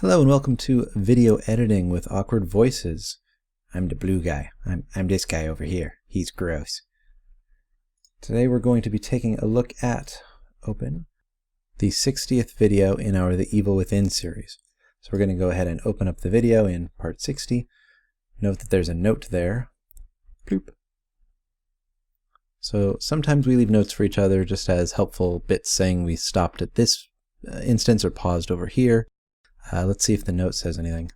Hello and welcome to Video Editing with Awkward Voices. I'm the blue guy. I'm this guy over here. He's gross. Today we're going to be taking a look at, open, the 60th video in our The Evil Within series. So we're going to go ahead and open up the video in part 60. Note that there's a note there. Bloop. So sometimes we leave notes for each other just as helpful bits saying we stopped at this instance or paused over here. Let's see if the note says anything.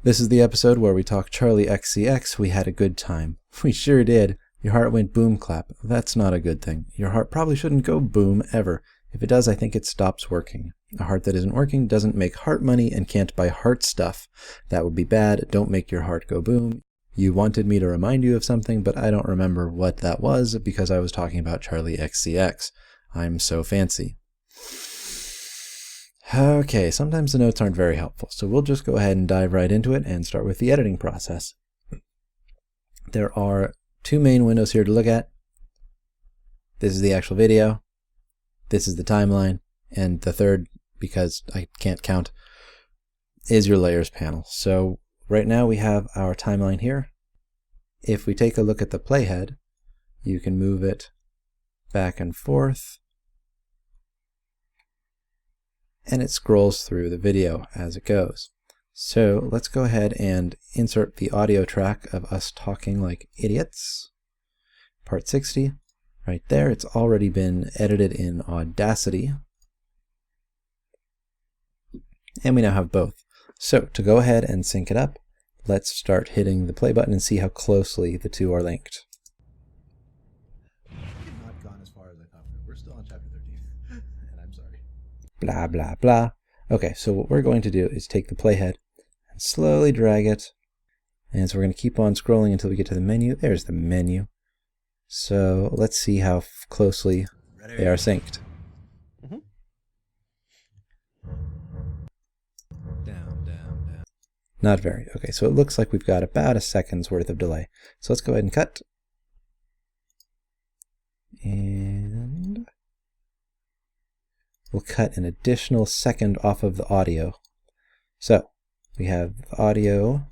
This is the episode where we talk Charlie XCX. We had a good time. We sure did. Your heart went boom clap. That's not a good thing. Your heart probably shouldn't go boom ever. If it does, I think it stops working. A heart that isn't working doesn't make heart money and can't buy heart stuff. That would be bad. Don't make your heart go boom. You wanted me to remind you of something, but I don't remember what that was because I was talking about Charlie XCX. I'm so fancy. Okay, sometimes the notes aren't very helpful, so we'll just go ahead and dive right into it and start with the editing process. There are two main windows here to look at. This is the actual video, this is the timeline, and the third, because I can't count, is your layers panel. So right now we have our timeline here. If we take a look at the playhead, you can move it back and forth, and it scrolls through the video as it goes. So let's go ahead and insert the audio track of us talking like idiots. Part 60, right there. It's already been edited in Audacity. And we now have both. So to go ahead and sync it up, let's start hitting the play button and see how closely the two are linked. Not gone as far as I thought. We're still on chapter 13, and I'm sorry. Blah, blah, blah. Okay, so what we're going to do is take the playhead and slowly drag it. And so we're going to keep on scrolling until we get to the menu. There's the menu. So let's see how closely they are synced. Down, down, down. Not very. Okay, so it looks like we've got about a second's worth of delay. So let's go ahead and cut. And we'll cut an additional second off of the audio. So we have the audio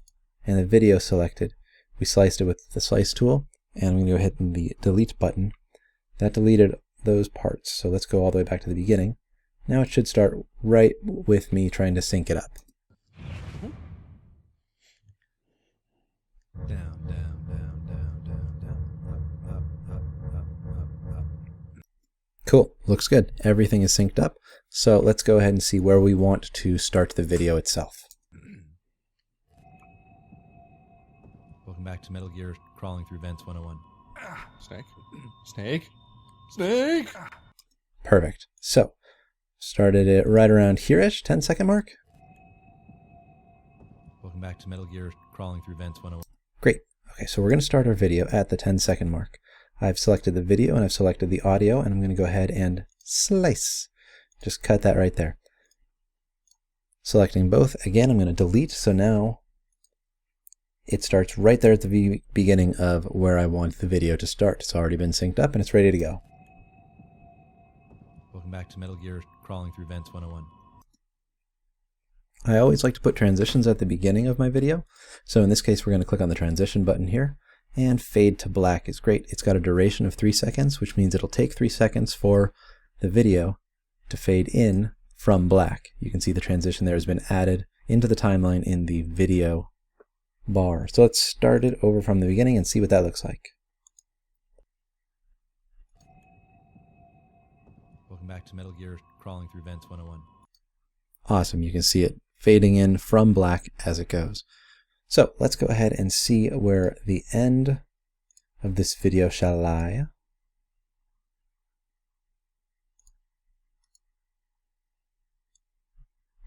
and the video selected. We sliced it with the slice tool, and I'm going to go hit the delete button. That deleted those parts. So let's go all the way back to the beginning. Now it should start right with me trying to sync it up. Down, down, down, down, down, down, up. Cool, looks good. Everything is synced up. So let's go ahead and see where we want to start the video itself. Welcome back to Metal Gear Crawling Through Vents 101. Snake. Snake. Snake. Perfect. So started it right around here-ish, 10-second mark. Welcome back to Metal Gear Crawling Through Vents 101. Great. Okay, so we're going to start our video at the 10-second mark. I've selected the video and I've selected the audio, and I'm going to go ahead and slice. Just cut that right there. Selecting both. Again, I'm going to delete, so now it starts right there at the beginning of where I want the video to start. It's already been synced up and it's ready to go. Welcome back to Metal Gear Crawling Through Vents 101. I always like to put transitions at the beginning of my video. So in this case, we're going to click on the transition button here. And fade to black is great. It's got a duration of 3 seconds, which means it'll take 3 seconds for the video to fade in from black. You can see the transition there has been added into the timeline in the video bar. So let's start it over from the beginning and see what that looks like. Welcome back to Metal Gear Crawling Through Vents 101. Awesome. You can see it fading in from black as it goes. So let's go ahead and see where the end of this video shall lie.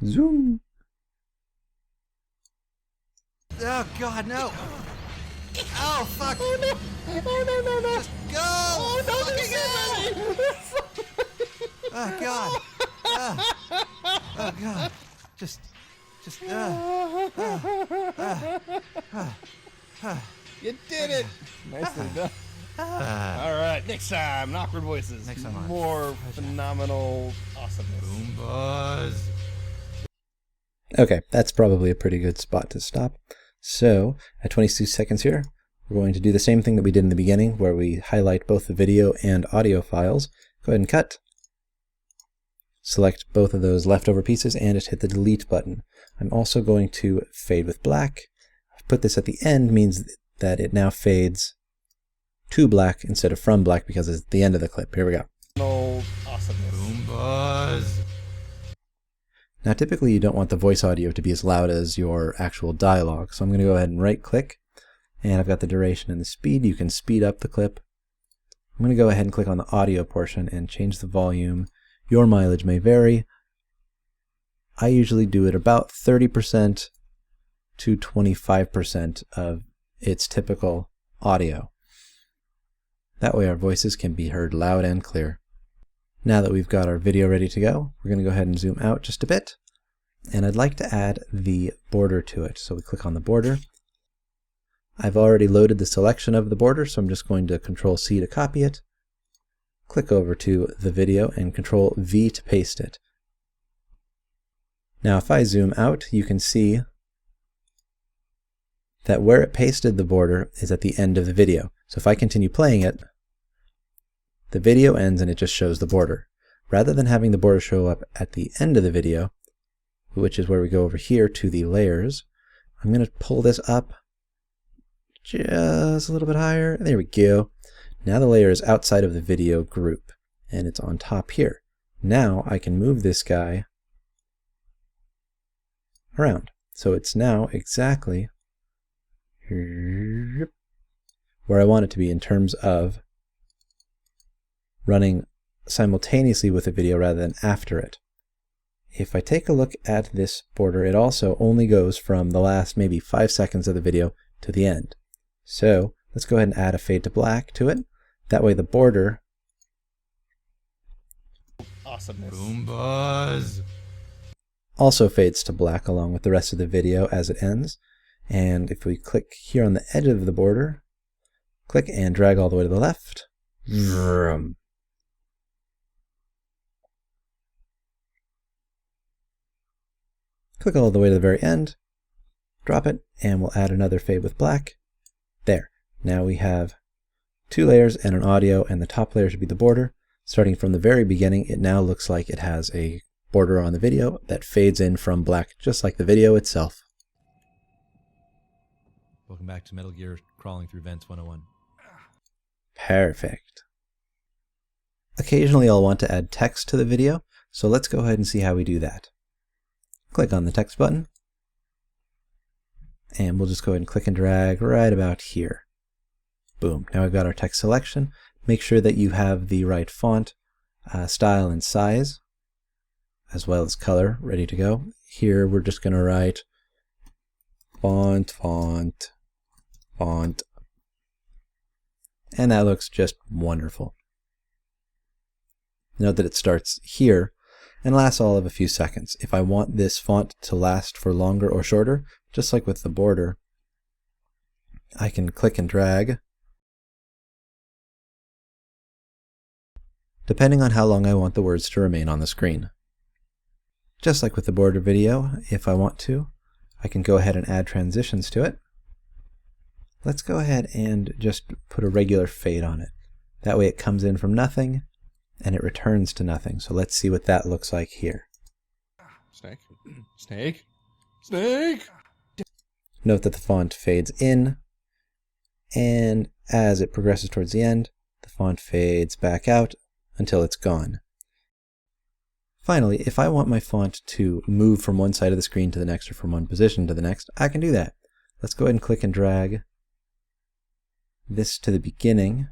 Zoom. Oh God, no! Oh fuck! Oh no! Oh no, no, no! Just go! Oh no, go! Oh God! Oh God! Just. You did it! Nicely done. All right, next time, Awkward Voices. Next time on more phenomenal awesomeness. Boom buzz. Okay, that's probably a pretty good spot to stop. So at 22 seconds here, we're going to do the same thing that we did in the beginning, where we highlight both the video and audio files. Go ahead and cut. Select both of those leftover pieces and just hit the delete button. I'm also going to fade with black. I've put this at the end means that it now fades to black instead of from black because it's the end of the clip. Here we go. Awesomeness. Boom buzz. Now typically you don't want the voice audio to be as loud as your actual dialogue, so I'm going to go ahead and right click, and I've got the duration and the speed. You can speed up the clip. I'm going to go ahead and click on the audio portion and change the volume. Your mileage may vary. I usually do it about 30% to 25% of its typical audio. That way our voices can be heard loud and clear. Now that we've got our video ready to go, we're going to go ahead and zoom out just a bit. And I'd like to add the border to it. So we click on the border. I've already loaded the selection of the border, so I'm just going to Control-C to copy it. Click over to the video and Control-V to paste it. Now if I zoom out, you can see that where it pasted the border is at the end of the video. So if I continue playing it, the video ends and it just shows the border. Rather than having the border show up at the end of the video, which is where we go over here to the layers, I'm going to pull this up just a little bit higher. There we go. Now the layer is outside of the video group and it's on top here. Now I can move this guy around. So it's now exactly where I want it to be in terms of running simultaneously with the video rather than after it. If I take a look at this border, it also only goes from the last maybe 5 seconds of the video to the end. So let's go ahead and add a fade to black to it. That way the border Awesomeness. Boom buzz. Also fades to black along with the rest of the video as it ends. And if we click here on the edge of the border, click and drag all the way to the left. Vroom. Click all the way to the very end, drop it, and we'll add another fade with black. There. Now we have 2 layers and an audio, and the top layer should be the border. Starting from the very beginning, it now looks like it has a border on the video that fades in from black, just like the video itself. Welcome back to Metal Gear Crawling Through Vents 101. Perfect. Occasionally I'll want to add text to the video, so let's go ahead and see how we do that. Click on the text button, and we'll just go ahead and click and drag right about here. Boom. Now we've got our text selection. Make sure that you have the right font, style, and size, as well as color ready to go. Here we're just going to write font, font, font, and that looks just wonderful. Note that it starts here and lasts all of a few seconds. If I want this font to last for longer or shorter, just like with the border, I can click and drag, depending on how long I want the words to remain on the screen. Just like with the border video, if I want to, I can go ahead and add transitions to it. Let's go ahead and just put a regular fade on it. That way it comes in from nothing and it returns to nothing. So let's see what that looks like here. Snake. Snake. Snake. Note that the font fades in, and as it progresses towards the end, the font fades back out until it's gone. Finally, if I want my font to move from one side of the screen to the next or from one position to the next, I can do that. Let's go ahead and click and drag this to the beginning,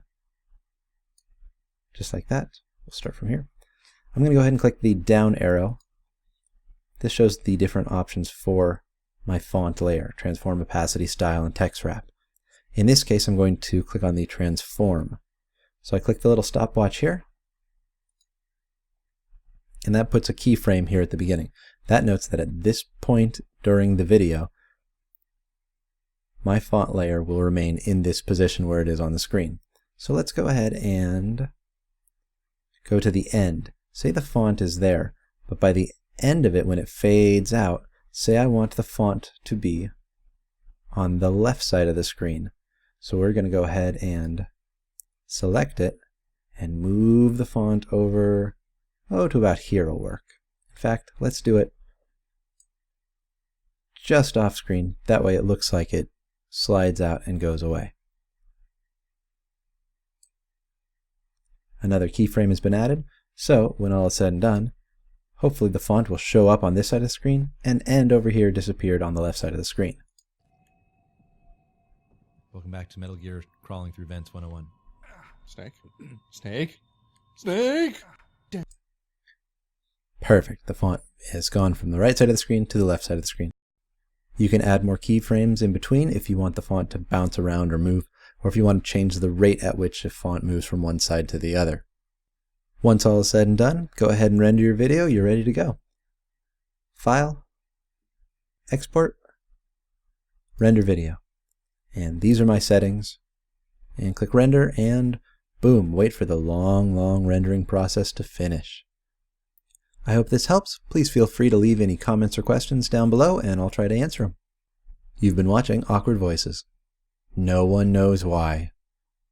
just like that. We'll start from here. I'm going to go ahead and click the down arrow. This shows the different options for my font layer: transform, opacity, style, and text wrap. In this case, I'm going to click on the transform. So I click the little stopwatch here, and that puts a keyframe here at the beginning. That notes that at this point during the video, my font layer will remain in this position where it is on the screen. So let's go ahead and go to the end. Say the font is there, but by the end of it, when it fades out, say I want the font to be on the left side of the screen. So we're going to go ahead and select it and move the font over, to about here will work. In fact, let's do it just off screen. That way it looks like it slides out and goes away. Another keyframe has been added, so when all is said and done, hopefully the font will show up on this side of the screen and end over here disappeared on the left side of the screen. Welcome back to Metal Gear Crawling Through Vents 101. Snake. Snake. Snake. Perfect. The font has gone from the right side of the screen to the left side of the screen. You can add more keyframes in between if you want the font to bounce around or move, or if you want to change the rate at which a font moves from one side to the other. Once all is said and done, go ahead and render your video. You're ready to go. File, Export, Render Video. And these are my settings. And click Render, and boom, wait for the long rendering process to finish. I hope this helps. Please feel free to leave any comments or questions down below, and I'll try to answer them. You've been watching Awkward Voices. No one knows why.